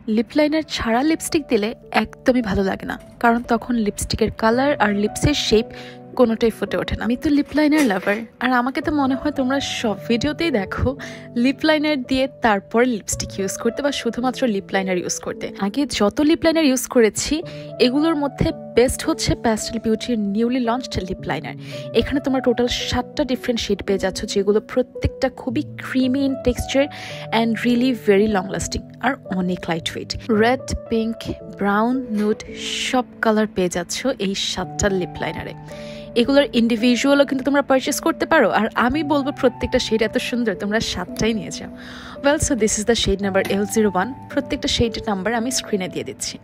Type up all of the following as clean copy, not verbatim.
Lip liner ছাড়া lipstick দিলে একদমই ভালো লাগে না, কারণ তখন লিপস্টিকের কালার আর লিপসের শেপ কোনোটাই ফুটে ওঠে না। আমি তো লিপ লাইনার লাভার, আর আমাকে তো মনে হয় তোমরা সব ভিডিওতেই দেখো লিপ লাইনার দিয়ে তারপর লিপস্টিক ইউজ করতে বা শুধুমাত্র লিপ লাইনার ইউজ করতে। আগে যত লিপ লাইনার ইউজ করেছি এগুলোর মধ্যে বেস্ট হচ্ছে প্যাস্টেল বিউটির নিউলি লঞ্চড লিপ লাইনার। এখানে তোমরা টোটাল 7টা ডিফারেন্ট শেড পেয়ে যাচ্ছ, যেগুলো প্রত্যেকটা খুবই creamy in texture and really very long lasting আর অনেক light weight. Red, pink, brown, nude সব কালার পেয়ে যাচ্ছ এই 7টা লিপ লাইনারে। এগুলোর ইন্ডিভিজুয়ালও কিন্তু তোমরা পারচেস করতে পারো, আর আমি বলবো প্রত্যেকটা শেড এত সুন্দর, তোমরা 7টাই নিয়ে যাও। Well, so this is the shade number L01। প্রত্যেকটা শেডের নাম্বার আমি স্ক্রিনে দিয়ে দিচ্ছি।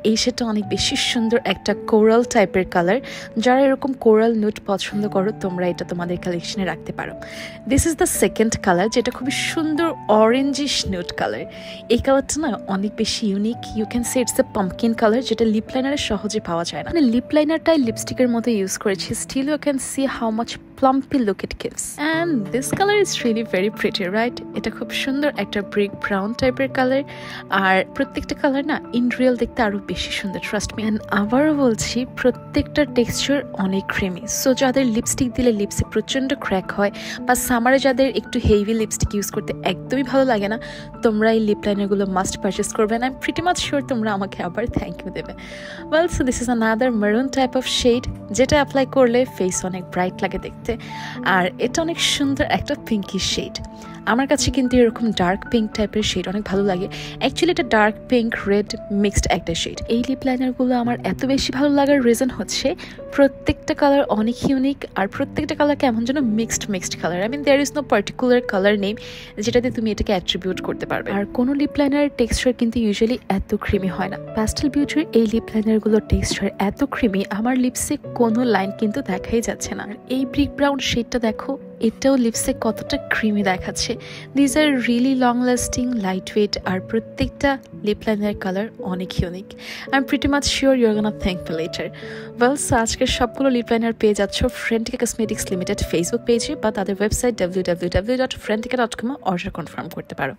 এই শেডটা অনেক বেশি সুন্দর, একটা কোরাল টাইপের কালার। যারা এরকম কোরাল নুট পছন্দ করো তোমরা এটা তোমাদের কালেকশনে রাখতে পারো। This is the second colour, যেটা খুবই সুন্দর অরেঞ্জিশ নুট কালার। এই কালারটা না অনেক বেশি unique. You can say it's a pumpkin colour, যেটা লিপ লাইনারে সহজে পাওয়া যায় না। মানে লিপ লাইনারটাই লিপস্টিকের মতো ইউজ করেছি, still you can see how much plumpy look it gives, and this color is really very pretty, right? এটা খুব সুন্দর একটা ব্রিক ব্রাউন টাইপের কালার, আর প্রত্যেকটা কালার না ইন রিয়েল দেখতে আরো বেশি সুন্দর, ট্রাস্ট মি। এন্ড আবারও বলছি প্রত্যেকটা টেক্সচার অনেক ক্রিমি, সো যাদের লিপস্টিক দিলে লিপসে প্রচন্ড ক্র্যাক হয় বা সামারে যাদের একটু হেভি লিপস্টিক ইউজ করতে একদমই ভালো লাগে না, তোমরা এই লিপ লাইনারগুলো মাস্ট পারচেস করবে। I am pretty much sure তোমরা আমাকে আবার থ্যাংক ইউ দেবে। Well, so this is another maroon type of shade, যেটা অ্যাপ্লাই করলে ফেস অনেক ব্রাইট লাগে দেখতে, আর এটা অনেক সুন্দর একটা পিঙ্কি শেড। আমার কাছে কিন্তু এরকম ডার্ক পিঙ্ক টাইপের শেড অনেক ভালো লাগে। অ্যাকচুয়ালি এটা ডার্ক পিঙ্ক রেড মিক্সড একটা শেড। এই লিপ লাইনারগুলো আমার এত বেশি ভালো লাগার রিজন হচ্ছে প্রত্যেকটা কালার অনেক ইউনিক, আর প্রত্যেকটা কালার কেমন যেন mixed colour. I mean there is no particular colour name যেটাতে তুমি এটাকে অ্যাট্রিবিউট করতে পারবে। আর কোনো লিপ লাইনারের টেক্সচার কিন্তু ইউজুয়ালি এত ক্রিমি হয় না। প্যাস্টেল বিউটির এই লিপ লাইনারগুলোর টেক্সচার এত ক্রিমি, আমার লিপসে কোনো লাইন কিন্তু দেখাই যাচ্ছে না। আর এই ব্রিক ব্রাউন শেডটা দেখো, এটাও লিপসে কতটা ক্রিমি দেখাচ্ছে। This are really long lasting, light weight, আর প্রত্যেকটা লিপ লাইনার কালার অনেক unique. I am pretty much sure you are gonna thank me later. Well, so আজকের সবগুলো লিপ লাইনার পেয়ে যাচ্ছ ফ্রেন্টিকা কসমেটিক্স লিমিটেড ফেসবুক পেজে বা তাদের ওয়েবসাইট www.frentica.com অর্ডার কনফার্ম করতে পারো।